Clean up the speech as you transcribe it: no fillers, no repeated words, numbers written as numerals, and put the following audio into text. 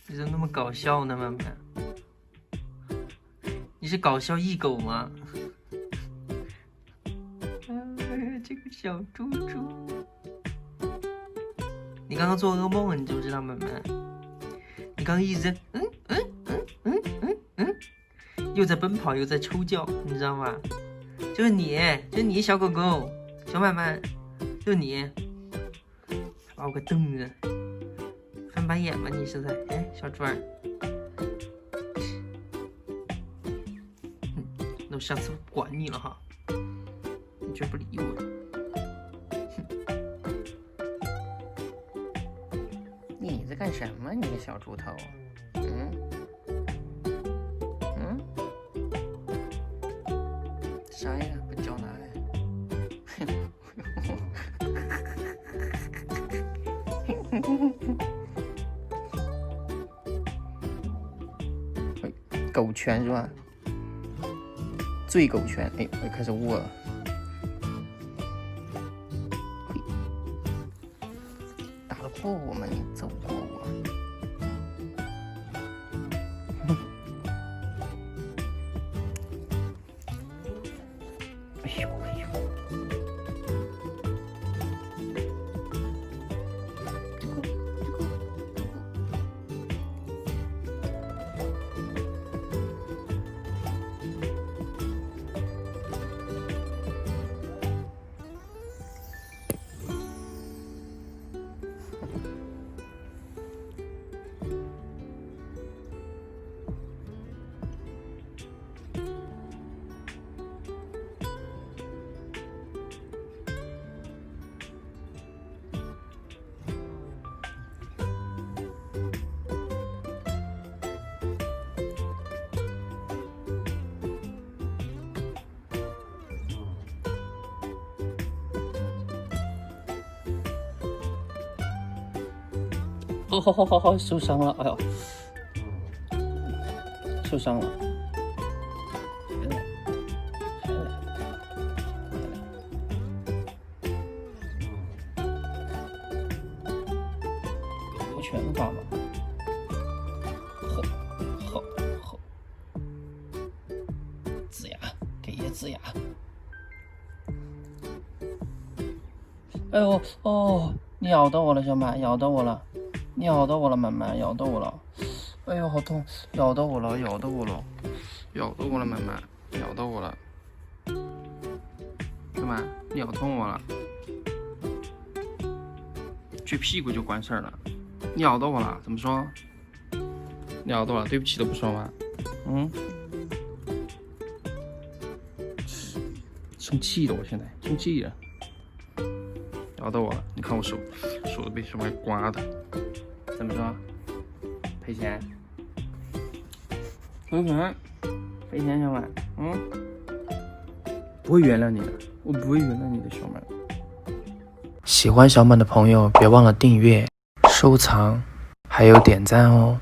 你怎么那么搞笑呢，曼曼？你是搞笑艺狗吗？这个小猪猪，你刚刚做噩梦了，你知不知道，曼曼？你刚刚一直在又在奔跑又在抽叫，你知道吗？就是你小狗狗，小曼曼，就是你，把我给瞪着，翻白眼吧你是在？哎，小猪儿，那我下次不管你了哈，你绝不理我。你在干什么？你个小猪头！啥呀？不叫奶？狗拳是吧？醉狗拳！哎，我开始握了。打得过我吗？你揍过我？哎呦哎呦！好，受伤了，哎呦，受伤了。狗拳法吧，吼，呲牙，给爷呲牙。哎呦哦，你咬到我了，小满，咬到我了。你咬到我了，曼曼，咬到我了！哎呦，好痛！咬到我了，曼曼，咬到我了！小满，你咬痛我了，撅屁股就完事儿了。你咬到我了，怎么说？你咬到我了，对不起都不说吗？生气的，我现在生气了。咬到我了，你看我手都被什么刮的。怎么说？赔钱？赔钱？赔钱，小满。不会原谅你的，我不会原谅你的，小满。喜欢小满的朋友，别忘了订阅、收藏，还有点赞哦。